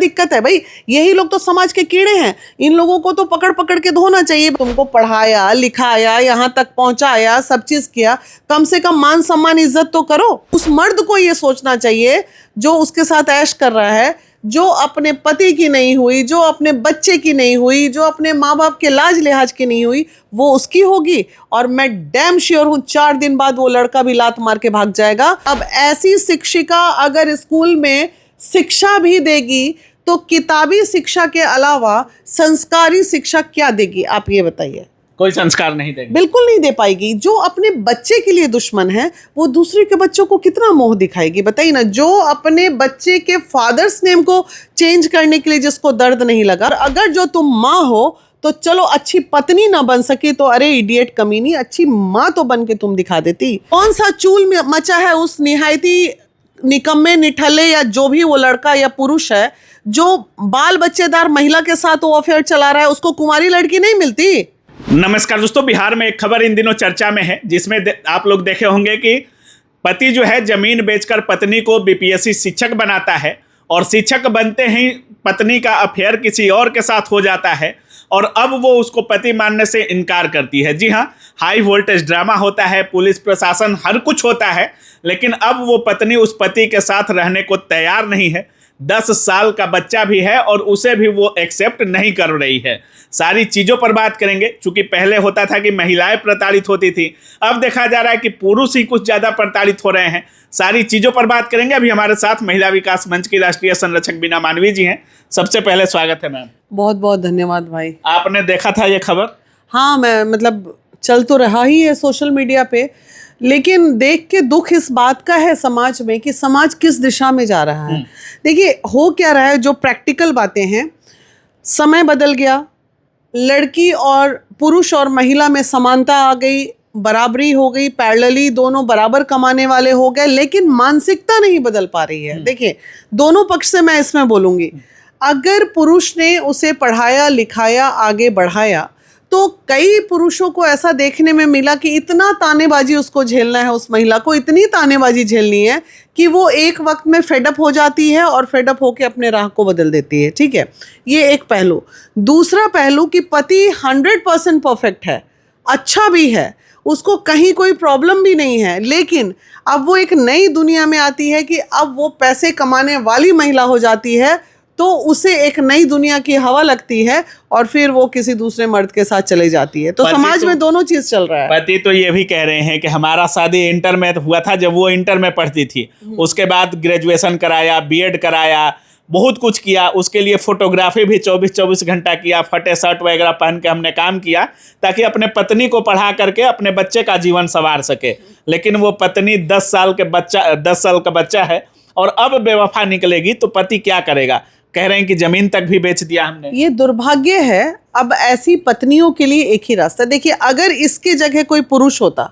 दिक्कत है भाई? यही लोग तो समाज के कीड़े हैं, इन लोगों को तो पकड़ पकड़ के धोना चाहिए। तुमको पढ़ाया लिखाया, यहाँ तक पहुंचाया, सब चीज किया, कम से कम मान सम्मान इज्जत तो करो। उस मर्द को ये सोचना चाहिए जो उसके साथ ऐश कर रहा है, जो अपने पति की नहीं हुई, जो अपने बच्चे की नहीं हुई, जो अपने माँ बाप के लाज लिहाज की नहीं हुई, वो उसकी होगी। और मैं डैम श्योर हूँ 4 दिन बाद वो लड़का भी लात मार के भाग जाएगा। अब ऐसी शिक्षिका अगर स्कूल में शिक्षा भी देगी तो किताबी शिक्षा के अलावा संस्कारी शिक्षा क्या देगी? आप ये बताइए। कोई संस्कार नहीं देगी, बिल्कुल नहीं दे पाएगी। जो अपने बच्चे के लिए दुश्मन है वो दूसरे के बच्चों को कितना मोह दिखाएगी? बताइए ना। जो अपने बच्चे के फादर्स नेम को चेंज करने के लिए जिसको दर्द नहीं लगा। और अगर जो तुम माँ हो तो चलो अच्छी पत्नी ना बन सकी तो अरे इडियट कमीनी, अच्छी माँ तो बन के तुम दिखा देती। कौन सा चूल में मचा है उस निहायती निकम्मे निठल्ले या जो भी वो लड़का या पुरुष है जो बाल बच्चेदार महिला के साथ वो अफेयर चला रहा है, उसको कुंवारी लड़की नहीं मिलती? नमस्कार दोस्तों, बिहार में एक खबर इन दिनों चर्चा में है जिसमें आप लोग देखे होंगे कि पति जो है जमीन बेचकर पत्नी को बीपीएससी शिक्षक बनाता है और शिक्षक बनते ही पत्नी का अफेयर किसी और के साथ हो जाता है और अब वो उसको पति मानने से इनकार करती है। जी हाँ, हाई वोल्टेज ड्रामा होता है, पुलिस प्रशासन हर कुछ होता है, लेकिन अब वो पत्नी उस पति के साथ रहने को तैयार नहीं है। 10 साल का बच्चा भी है और उसे भी वो एक्सेप्ट नहीं कर रही है। सारी चीज़ों पर बात करेंगे। चूंकि पहले होता था कि महिलाएं प्रताड़ित होती थी, अब देखा जा रहा है कि पुरुष ही कुछ ज़्यादा प्रताड़ित हो रहे हैं। सारी चीज़ों पर बात करेंगे। अभी हमारे साथ महिला विकास मंच की राष्ट्रीय संरक्षक बीना मानवी जी हैं। सबसे पहले स्वागत है मैम। बहुत बहुत धन्यवाद भाई। आपने देखा था ये खबर? हाँ, मैं मतलब चल तो रहा ही है सोशल मीडिया पे, लेकिन देख के दुख इस बात का है समाज में कि समाज किस दिशा में जा रहा है। देखिए हो क्या रहा है, जो प्रैक्टिकल बातें हैं, समय बदल गया, लड़की और पुरुष और महिला में समानता आ गई, बराबरी हो गई, पैरेलली दोनों बराबर कमाने वाले हो गए, लेकिन मानसिकता नहीं बदल पा रही है। देखिए दोनों पक्ष से मैं इसमें बोलूँगी। अगर पुरुष ने उसे पढ़ाया लिखाया आगे बढ़ाया तो कई पुरुषों को ऐसा देखने में मिला कि इतना तानेबाजी उसको झेलना है, उस महिला को इतनी तानेबाजी झेलनी है कि वो एक वक्त में फेडअप हो जाती है और फेडअप होकर अपने राह को बदल देती है। ठीक है, ये एक पहलू। दूसरा पहलू कि पति 100% परफेक्ट है, अच्छा भी है, उसको कहीं कोई प्रॉब्लम भी नहीं है, लेकिन अब वो एक नई दुनिया में आती है कि अब वो पैसे कमाने वाली महिला हो जाती है तो उसे एक नई दुनिया की हवा लगती है और फिर वो किसी दूसरे मर्द के साथ चले जाती है। तो समाज में दोनों चीज चल रहा है। पति तो ये भी कह रहे हैं कि हमारा शादी इंटर में हुआ था, जब वो इंटर में पढ़ती थी, उसके बाद ग्रेजुएशन कराया, बीएड कराया, बहुत कुछ किया, उसके लिए फोटोग्राफी भी 24-24 घंटा किया, फटे शर्ट वगैरह पहन के हमने काम किया ताकि अपने पत्नी को पढ़ा करके अपने बच्चे का जीवन संवार सके। लेकिन वो पत्नी 10 साल का बच्चा है और अब बेवफा निकलेगी तो पति क्या करेगा? कह रहे हैं कि जमीन तक भी बेच दिया हमने। ये दुर्भाग्य है। अब ऐसी पत्नियों के लिए एक ही रास्ता। देखिए अगर इसके जगह कोई पुरुष होता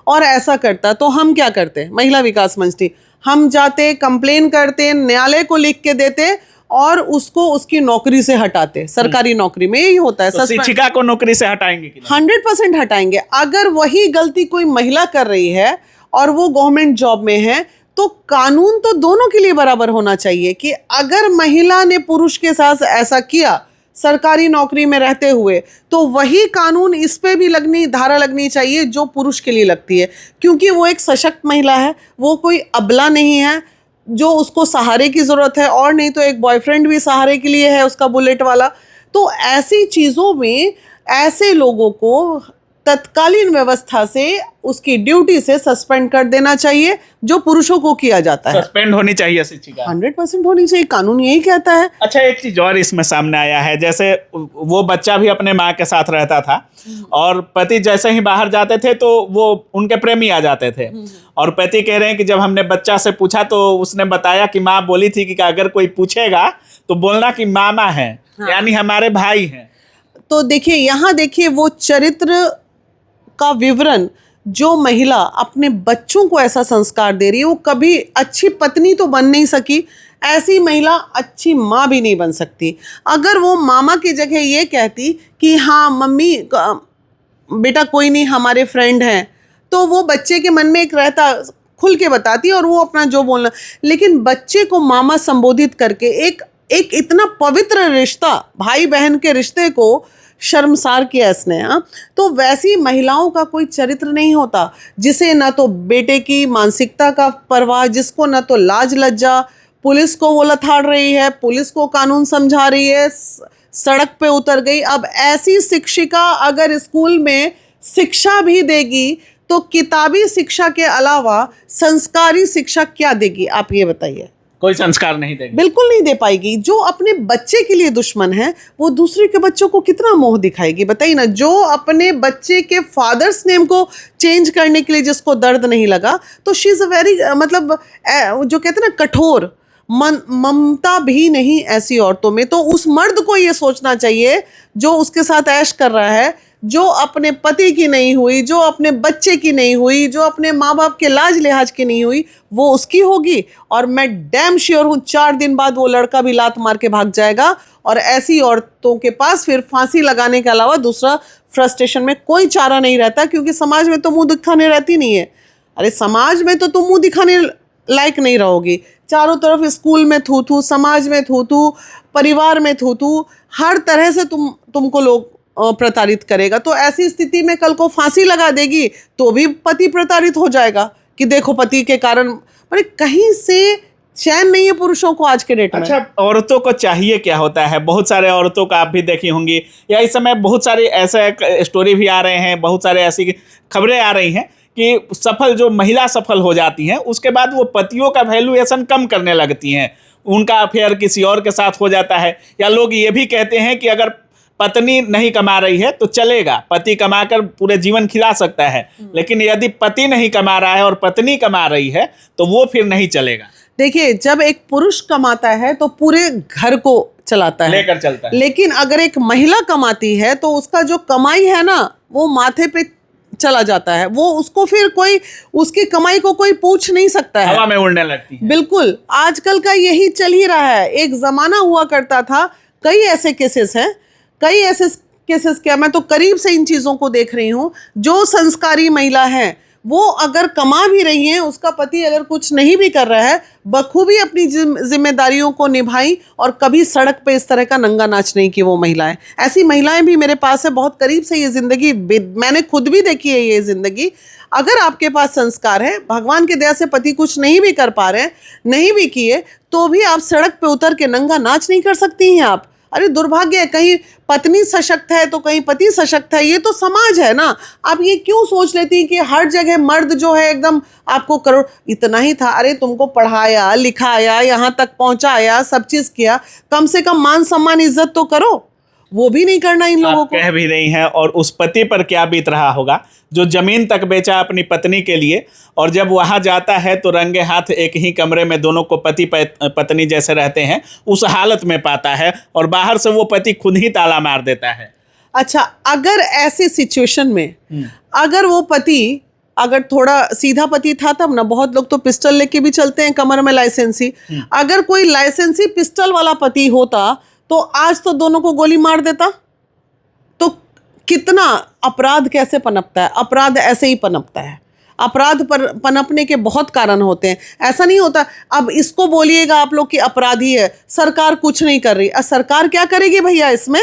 और ऐसा करता तो हम क्या करते? महिला विकास मंच थी, हम जाते, कंप्लेन करते, न्यायालय को लिख के देते और उसको उसकी नौकरी से हटाते। सरकारी नौकरी में यही होता है। तो शिक्षिका को नौकरी से हटाएंगे? 100% हटाएंगे। अगर वही गलती कोई महिला कर रही है और वो गवर्नमेंट जॉब में है तो कानून तो दोनों के लिए बराबर होना चाहिए कि अगर महिला ने पुरुष के साथ ऐसा किया सरकारी नौकरी में रहते हुए तो वही कानून इस पे भी धारा लगनी चाहिए जो पुरुष के लिए लगती है, क्योंकि वो एक सशक्त महिला है, वो कोई अबला नहीं है जो उसको सहारे की ज़रूरत है, और नहीं तो एक बॉयफ्रेंड भी सहारे के लिए है उसका बुलेट वाला। तो ऐसी चीज़ों में ऐसे लोगों को तत्कालीन व्यवस्था से उसकी ड्यूटी से सस्पेंड कर देना चाहिए, जो पुरुषों को किया जाता है। सस्पेंड होनी चाहिए शिक्षिका, 100% होनी चाहिए, कानून यही कहता है। अच्छा, एक चीज और इसमें सामने आया है, जैसे वो बच्चा भी अपने माँ के साथ रहता था और पति जैसे ही बाहर जाते थे तो वो उनके प्रेमी आ जाते थे, और पति कह रहे हैं कि जब हमने बच्चा से पूछा तो उसने बताया कि माँ बोली थी कि अगर कोई पूछेगा तो बोलना कि मामा है, यानी हमारे भाई हैं। तो देखिए यहाँ देखिए वो चरित्र का विवरण, जो महिला अपने बच्चों को ऐसा संस्कार दे रही है वो कभी अच्छी पत्नी तो बन नहीं सकी, ऐसी महिला अच्छी माँ भी नहीं बन सकती। अगर वो मामा की जगह ये कहती कि हाँ मम्मी बेटा कोई नहीं हमारे फ्रेंड हैं, तो वो बच्चे के मन में एक रहता, खुल के बताती और वो अपना जो बोलना। लेकिन बच्चे को मामा संबोधित करके एक एक इतना पवित्र रिश्ता, भाई बहन के रिश्ते को शर्मसार किया इसने। हाँ, तो वैसी महिलाओं का कोई चरित्र नहीं होता जिसे ना तो बेटे की मानसिकता का परवाह, जिसको ना तो लाज लज्जा, पुलिस को वो लथाड़ रही है, पुलिस को कानून समझा रही है, सड़क पे उतर गई। अब ऐसी शिक्षिका अगर स्कूल में शिक्षा भी देगी तो किताबी शिक्षा के अलावा संस्कारी शिक्षा क्या देगी, आप ये बताइए। कोई संस्कार नहीं देगी, बिल्कुल नहीं दे पाएगी। जो अपने बच्चे के लिए दुश्मन है वो दूसरे के बच्चों को कितना मोह दिखाएगी, बताइए ना। जो अपने बच्चे के फादर्स नेम को चेंज करने के लिए जिसको दर्द नहीं लगा, तो शी इज़ अ वेरी मतलब जो कहते हैं ना कठोर, ममता भी नहीं ऐसी औरतों में। तो उस मर्द को ये सोचना चाहिए जो उसके साथ ऐश कर रहा है, जो अपने पति की नहीं हुई, जो अपने बच्चे की नहीं हुई, जो अपने माँ बाप के लाज लिहाज की नहीं हुई, वो उसकी होगी। और मैं डैम श्योर हूँ 4 दिन बाद वो लड़का भी लात मार के भाग जाएगा। और ऐसी औरतों के पास फिर फांसी लगाने के अलावा दूसरा फ्रस्ट्रेशन में कोई चारा नहीं रहता, क्योंकि समाज में तो मुंह दिखाने रहती नहीं है। अरे समाज में तो तुम मुंह दिखाने लायक नहीं रहोगी। चारों तरफ स्कूल में थू थू, समाज में थू थू, परिवार में थू थू, हर तरह से तुमको लोग प्रताड़ित करेगा। तो ऐसी स्थिति में कल को फांसी लगा देगी तो भी पति प्रताड़ित हो जाएगा कि देखो पति के कारण, मतलब कहीं से चैन नहीं है पुरुषों को आज के डेट में। अच्छा, औरतों को चाहिए क्या होता है? बहुत सारे औरतों का आप भी देखी होंगी, या इस समय बहुत सारी ऐसे स्टोरी भी आ रहे हैं, बहुत सारे ऐसी खबरें आ रही हैं कि सफल जो महिला सफल हो जाती हैं उसके बाद वो पतियों का वैल्यूएशन कम करने लगती हैं, उनका अफेयर किसी और के साथ हो जाता है। या लोग ये भी कहते हैं कि अगर पत्नी नहीं कमा रही है तो चलेगा, पति कमाकर पूरे जीवन खिला सकता है, लेकिन यदि पति नहीं कमा रहा है और पत्नी कमा रही है तो वो फिर नहीं चलेगा। देखिए, जब एक पुरुष कमाता है तो पूरे घर को चलाता है, लेकर चलता है। लेकिन अगर एक महिला कमाती है तो उसका जो कमाई है ना वो माथे पे चला जाता है, वो उसको फिर कोई उसकी कमाई को कोई पूछ नहीं सकता है, हवा में उड़ने लगती है। बिल्कुल, आजकल का यही चल ही रहा है। एक जमाना हुआ करता था, कई ऐसे केसेस हैं, कई ऐसे केसेस क्या, मैं तो करीब से इन चीज़ों को देख रही हूँ। जो संस्कारी महिला है वो अगर कमा भी रही हैं, उसका पति अगर कुछ नहीं भी कर रहा है, बखूबी अपनी जिम्मेदारियों को निभाई और कभी सड़क पे इस तरह का नंगा नाच नहीं की वो महिलाएं। ऐसी महिलाएं भी मेरे पास है, बहुत करीब से ये ज़िंदगी मैंने खुद भी देखी है ये ज़िंदगी। अगर आपके पास संस्कार है, भगवान की दया से पति कुछ नहीं भी कर पा रहे हैं, नहीं भी किए, तो भी आप सड़क पे उतर के नंगा नाच नहीं कर सकती हैं आप। अरे दुर्भाग्य है, कहीं पत्नी सशक्त है तो कहीं पति सशक्त है, ये तो समाज है ना। आप ये क्यों सोच लेती हैं कि हर जगह मर्द जो है एकदम आपको करोड़, इतना ही था? अरे तुमको पढ़ाया लिखाया, यहाँ तक पहुँचाया, सब चीज़ किया, कम से कम मान सम्मान इज्जत तो करो, वो भी नहीं करना इन लोगों को। कह भी रही हैं, और उस पति पर क्या बीत रहा होगा जो जमीन तक बेचा अपनी पत्नी के लिए, और जब वहां जाता है तो रंगे हाथ एक ही कमरे में दोनों को पति पत्नी जैसे रहते हैं उस हालत में पाता है, और बाहर से वो पति खुद ही ताला मार देता है। अच्छा, अगर ऐसी सिचुएशन में अगर वो पति अगर थोड़ा सीधा पति था तब ना, बहुत लोग तो पिस्टल लेके भी चलते हैं कमर में लाइसेंसी, अगर कोई लाइसेंसी पिस्टल वाला पति होता तो आज तो दोनों को गोली मार देता। तो कितना अपराध कैसे पनपता है? अपराध ऐसे ही पनपता है। अपराध पर पनपने के बहुत कारण होते हैं, ऐसा नहीं होता। अब इसको बोलिएगा आप लोग कि अपराधी है, सरकार कुछ नहीं कर रही। सरकार क्या करेगी भैया? इसमें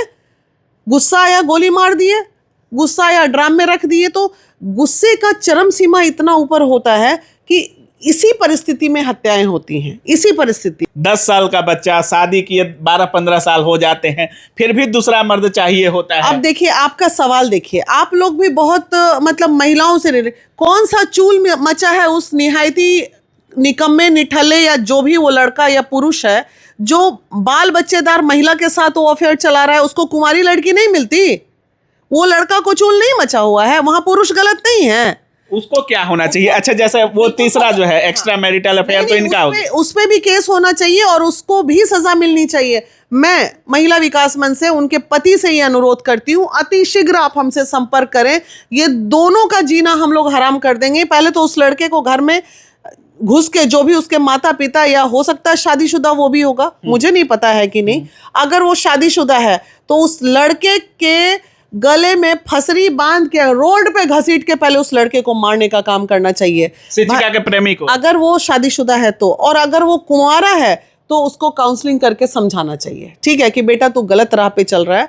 गुस्सा आया गोली मार दिए, गुस्सा आया ड्राम में रख दिए। तो गुस्से का चरम सीमा इतना ऊपर होता है कि इसी परिस्थिति में हत्याएं होती हैं। इसी परिस्थिति 10 साल का बच्चा, शादी किए 12-15 साल हो जाते हैं, फिर भी दूसरा मर्द चाहिए होता है। अब देखिए, आपका सवाल देखिए, आप लोग भी बहुत मतलब महिलाओं से कौन सा चूल में मचा है उस निहायती निकम्मे निठल्ले या जो भी वो लड़का या पुरुष है जो बाल बच्चेदार महिला के साथ वो अफेयर चला रहा है, उसको कुंवारी लड़की नहीं मिलती? वो लड़का को चूल नहीं मचा हुआ है, वहां पुरुष गलत नहीं है। उसको क्या होना चाहिए? अच्छा, जैसे वो तीसरा जो है एक्स्ट्रा मैरिटल अफेयर, तो इनका उस पे भी केस होना चाहिए और उसको भी सजा मिलनी चाहिए। मैं महिला विकास मंच से उनके पति से ये अनुरोध करती हूँ, अति शीघ्र आप हमसे संपर्क करें। ये दोनों का जीना हम लोग हराम कर देंगे। पहले तो उस लड़के को घर में घुस के, जो भी उसके माता पिता या हो सकता है शादीशुदा वो भी होगा, मुझे नहीं पता है कि नहीं, अगर वो शादीशुदा है तो उस लड़के के गले में फसरी बांध के रोड पे घसीट के पहले उस लड़के को मारने का काम करना चाहिए, शिक्षिका के प्रेमी को। अगर वो शादीशुदा है तो। और अगर वो कुंवारा है, तो उसको काउंसलिंग करके समझाना चाहिए, ठीक है, कि बेटा तू गलत राह पे चल रहा है,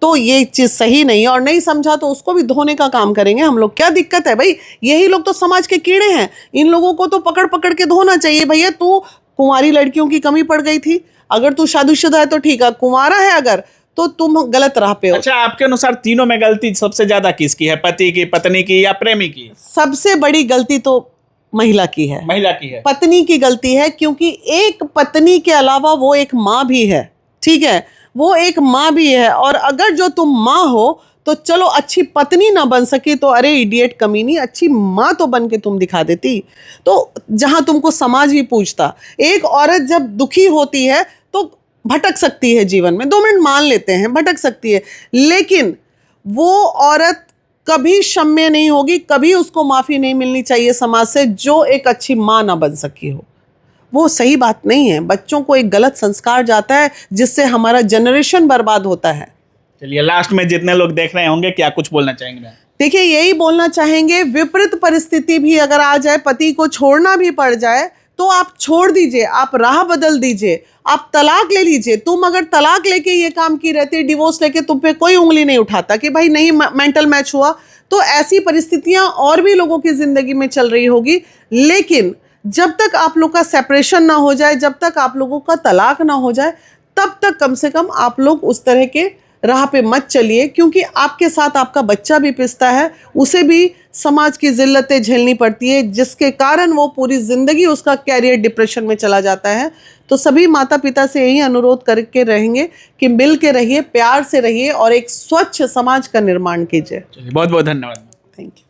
तो ये चीज़ सही नहीं है। और नहीं समझा तो उसको भी धोने का काम करेंगे हम लोग। क्या दिक्कत है भाई, यही लोग तो समाज के कीड़े हैं, इन लोगों को तो पकड़ पकड़ के धोना चाहिए। भैया तू कुंवारी लड़कियों की कमी पड़ गई थी, अगर तू शादीशुदा है तो ठीक है, कुंवारा है अगर तो तुम गलत राह पे हो। अच्छा, आपके अनुसार तीनों में गलती सबसे ज्यादा किसकी है, पति की, पत्नी की या प्रेमी की? सबसे बड़ी गलती तो महिला की है, महिला की है। पत्नी की गलती है, क्योंकि एक पत्नी के अलावा वो एक माँ भी है, ठीक है, वो एक माँ भी है। और अगर जो तुम माँ हो तो चलो अच्छी पत्नी ना बन सकी तो अरे इडियट कमीनी, अच्छी माँ तो बन के तुम दिखा देती, तो जहाँ तुमको समाज भी पूछता। एक औरत जब दुखी होती है तो भटक सकती है जीवन में, 2 मिनट मान लेते हैं भटक सकती है, लेकिन वो औरत कभी क्षम्य नहीं होगी, कभी उसको माफ़ी नहीं मिलनी चाहिए समाज से जो एक अच्छी माँ ना बन सकी हो। वो सही बात नहीं है। बच्चों को एक गलत संस्कार जाता है जिससे हमारा जनरेशन बर्बाद होता है। चलिए, लास्ट में जितने लोग देख रहे होंगे क्या कुछ बोलना चाहेंगे? देखिए, यही बोलना चाहेंगे, विपरीत परिस्थिति भी अगर आ जाए, पति को छोड़ना भी पड़ जाए, तो आप छोड़ दीजिए, आप राह बदल दीजिए, आप तलाक ले लीजिए। तुम अगर तलाक लेके ये काम की रहती, डिवोर्स लेके, तुम पे कोई उंगली नहीं उठाता कि भाई नहीं मेंटल मैच हुआ। तो ऐसी परिस्थितियां और भी लोगों की जिंदगी में चल रही होगी, लेकिन जब तक आप लोग का सेपरेशन ना हो जाए, जब तक आप लोगों का तलाक ना हो जाए, तब तक कम से कम आप लोग उस तरह के राह पे मत चलिए, क्योंकि आपके साथ आपका बच्चा भी पिसता है, उसे भी समाज की जिल्लतें झेलनी पड़ती है, जिसके कारण वो पूरी ज़िंदगी उसका कैरियर डिप्रेशन में चला जाता है। तो सभी माता पिता से यही अनुरोध करके रहेंगे कि मिल के रहिए, प्यार से रहिए और एक स्वच्छ समाज का निर्माण कीजिए। बहुत बहुत धन्यवाद। Thank you.